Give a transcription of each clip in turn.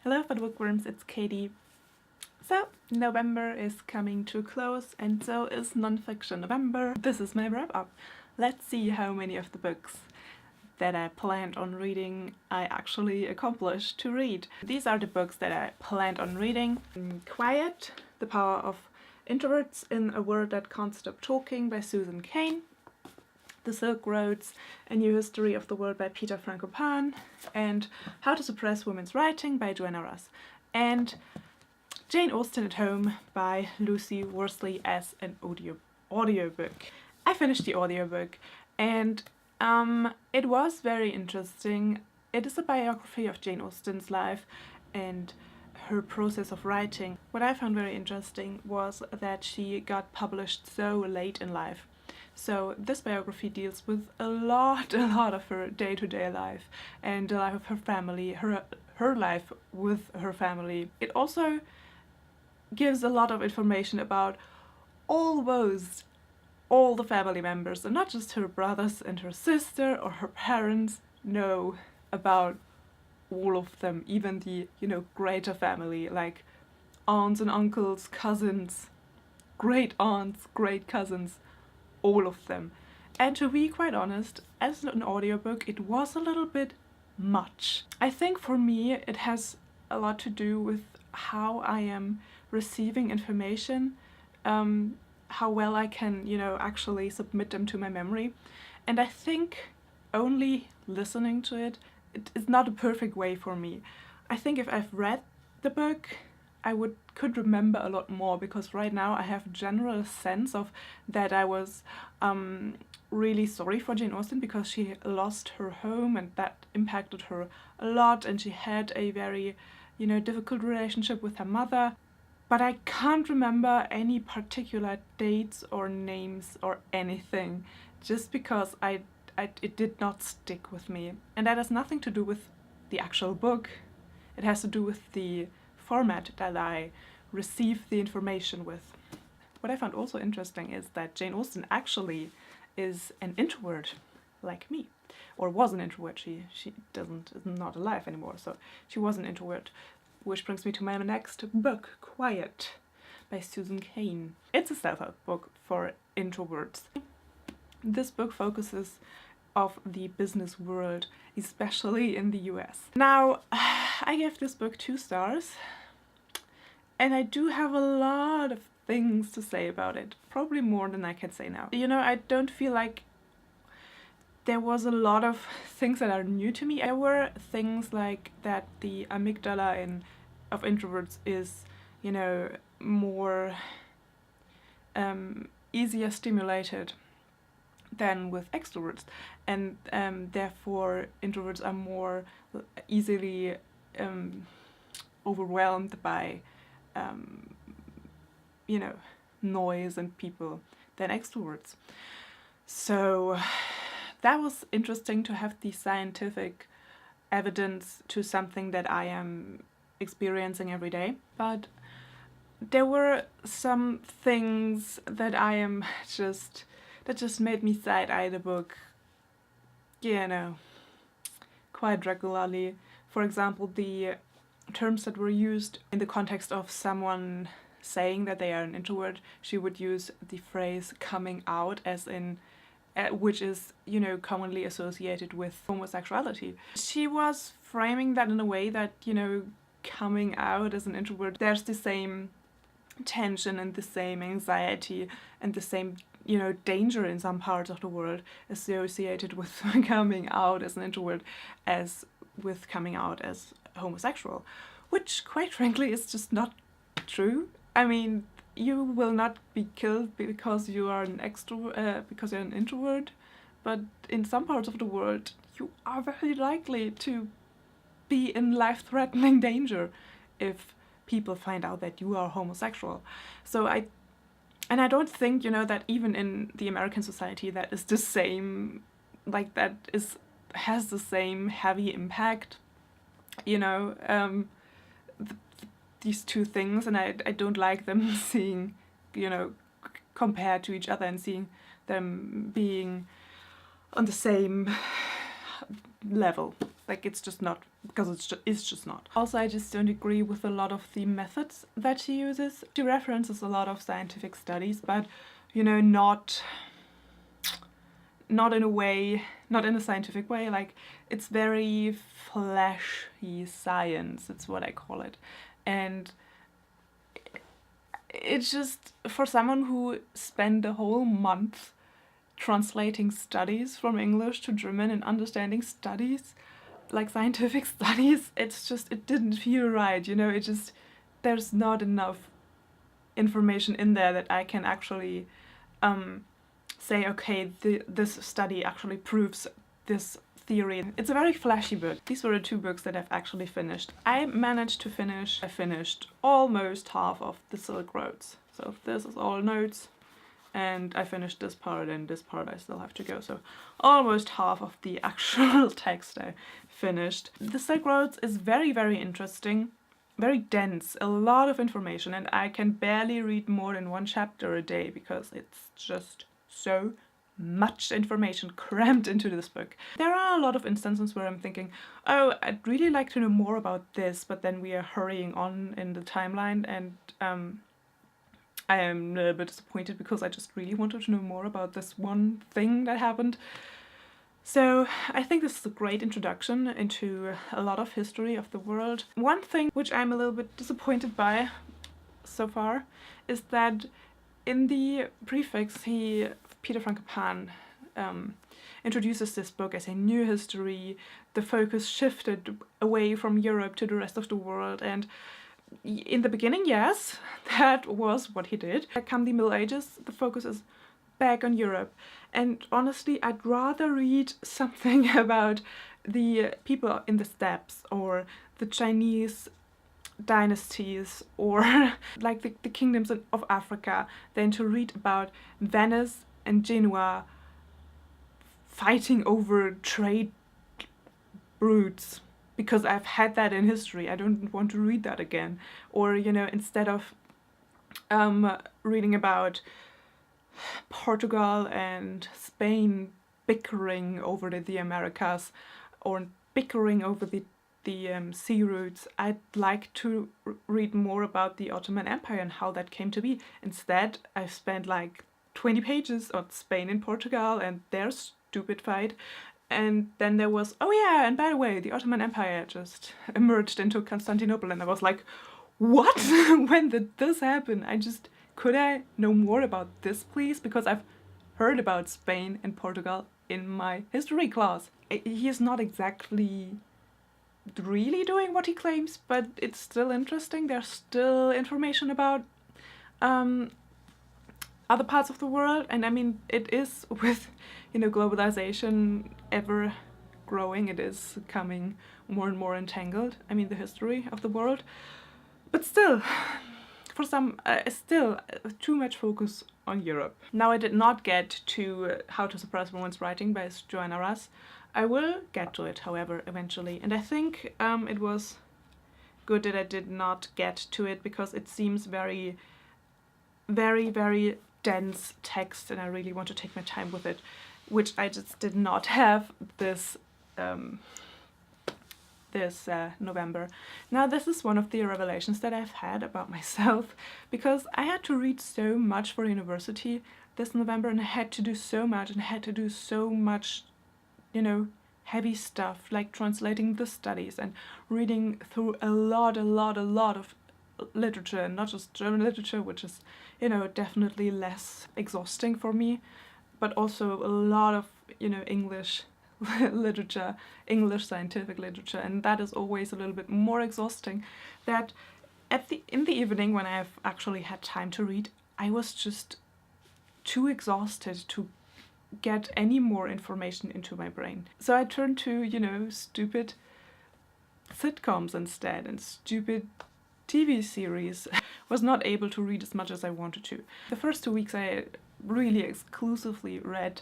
Hello for the Bookworms, it's Katie. So, November is coming to a close and so is Nonfiction November. This is my wrap up. Let's see how many of the books that I planned on reading I actually accomplished to read. These are the books that I planned on reading. Quiet, The Power of Introverts in a World That Can't Stop Talking by Susan Cain. The Psyche Roads, A New History of the World by Peter Frankopan, and How to Suppress Women's Writing by Joanna Russ, and Jane Austen at Home by Lucy Worsley as an audiobook. I finished the audiobook and it was very interesting. It is a biography of Jane Austen's life and her process of writing. What I found very interesting was that she got published so late in life. So this biography deals with a lot of her day-to-day life and the life of her family, her life with her family. It also gives a lot of information about all the family members, and not just her brothers and her sister or her parents. No, about all of them, even the, greater family, like aunts and uncles, cousins, great aunts, great cousins, all of them. And to be quite honest, as an audiobook, it was a little bit much. I think for me it has a lot to do with how I am receiving information, how well I can, actually submit them to my memory. And I think only listening to it is not a perfect way for me. I think if I've read the book, I could remember a lot more, because right now I have a general sense of that I was really sorry for Jane Austen because she lost her home and that impacted her a lot, and she had a very, difficult relationship with her mother. But I can't remember any particular dates or names or anything, just because it did not stick with me. And that has nothing to do with the actual book. It has to do with the format that I receive the information with. What I found also interesting is that Jane Austen actually is an introvert, like me, or was an introvert. She is not alive anymore, so she was an introvert, which brings me to my next book, Quiet by Susan Cain. It's a self-help book for introverts. This book focuses on the business world, especially in the US. Now, I gave this book 2 stars, and I do have a lot of things to say about it, probably more than I can say now. I don't feel like there was a lot of things that are new to me. There were things like that the amygdala of introverts is, more easier stimulated than with extroverts, and therefore introverts are more easily overwhelmed by noise and people than extroverts. So that was interesting to have the scientific evidence to something that I am experiencing every day. But there were some things that that just made me side-eye the book, quite regularly. For example, the terms that were used in the context of someone saying that they are an introvert. She would use the phrase coming out, as in which is, commonly associated with homosexuality. She was framing that in a way that, coming out as an introvert, there's the same tension and the same anxiety and the same, danger in some parts of the world associated with coming out as an introvert as with coming out as homosexual, which quite frankly is just not true. I mean, you will not be killed because you are an because you're an introvert, but in some parts of the world you are very likely to be in life-threatening danger if people find out that you are homosexual. So I don't think, that even in the American society that is the same, like that has the same heavy impact, these two things, and I don't like them seeing, compared to each other and seeing them being on the same level. Like, it's just not, because it's just not. Also, I just don't agree with a lot of the methods that she uses. She references a lot of scientific studies, but, you know, not in a way, not in a scientific way. Like, it's very flashy science, it's what I call it. And it's just, for someone who spent a whole month translating studies from English to German and understanding studies, like scientific studies, it's just, it didn't feel right, you know. It just, there's not enough information in there that I can actually say, okay, this study actually proves this theory. It's a very flashy book. These were the 2 books that I've actually finished. I finished almost half of the Silk Roads. So this is all notes, and I finished this part, and this part I still have to go. So almost half of the actual text I finished. The Silk Roads is very, very interesting, very dense, a lot of information, and I can barely read more than 1 chapter a day because it's just so much information crammed into this book. There are a lot of instances where I'm thinking, oh, I'd really like to know more about this, but then we are hurrying on in the timeline, and I am a bit disappointed because I just really wanted to know more about this one thing that happened. So I think this is a great introduction into a lot of history of the world. One thing which I'm a little bit disappointed by so far is that in the prefix, Peter Frankopan introduces this book as a new history. The focus shifted away from Europe to the rest of the world, and in the beginning, yes, that was what he did. Come the Middle Ages, the focus is back on Europe, and honestly, I'd rather read something about the people in the steppes or the Chinese dynasties or like the kingdoms of Africa than to read about Venice and Genoa fighting over trade routes, because I've had that in history. I don't want to read that again. Or, you know, instead of reading about Portugal and Spain bickering over the Americas or bickering over the sea routes, I'd like to read more about the Ottoman Empire and how that came to be. Instead, I've spent like 20 pages on Spain and Portugal and their stupid fight. And then there was, oh yeah, and by the way, the Ottoman Empire just emerged into Constantinople, and I was like, what? When did this happen? Could I know more about this, please? Because I've heard about Spain and Portugal in my history class. He is not exactly really doing what he claims, but it's still interesting. There's still information about other parts of the world, and I mean, it is with, you know, globalization ever growing, it is becoming more and more entangled. I mean, the history of the world, but still, for some, still too much focus on Europe. Now, I did not get to How to Suppress Women's Writing by Joanna Russ. I will get to it, however, eventually, and I think it was good that I did not get to it because it seems very, very, very dense text, and I really want to take my time with it, which I just did not have this November. Now, this is one of the revelations that I've had about myself, because I had to read so much for university this November, and I had to do so much, and I had to do so much, you know, heavy stuff, like translating the studies and reading through a lot of literature, and not just German literature, which is, you know, definitely less exhausting for me, but also a lot of, you know, English literature, English scientific literature, and that is always a little bit more exhausting. That in the evening, when I've actually had time to read, I was just too exhausted to get any more information into my brain. So I turned to, you know, stupid sitcoms instead, and stupid TV series. Was not able to read as much as I wanted to. The first 2 weeks I really exclusively read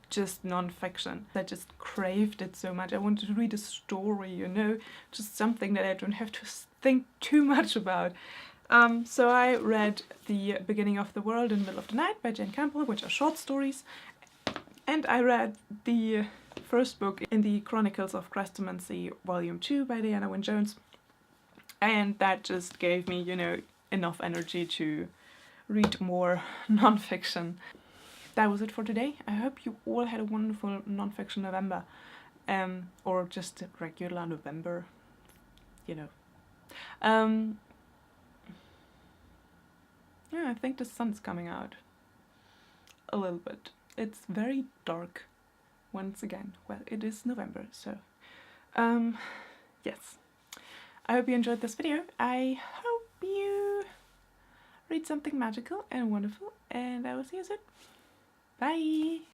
just non-fiction. I just craved it so much. I wanted to read a story, you know, just something that I don't have to think too much about. So I read The Beginning of the World in the Middle of the Night by Jane Campbell, which are short stories, and I read the first book in the Chronicles of Chrestomancy Volume 2 by Diana Wynne Jones, and that just gave me, you know, enough energy to read more nonfiction. That was it for today. I hope you all had a wonderful Nonfiction November, or just a regular November, you know. Yeah, I think the sun's coming out a little bit. It's very dark once again. Well, it is November, so yes. I hope you enjoyed this video. I hope you read something magical and wonderful, and I will see you soon. Bye!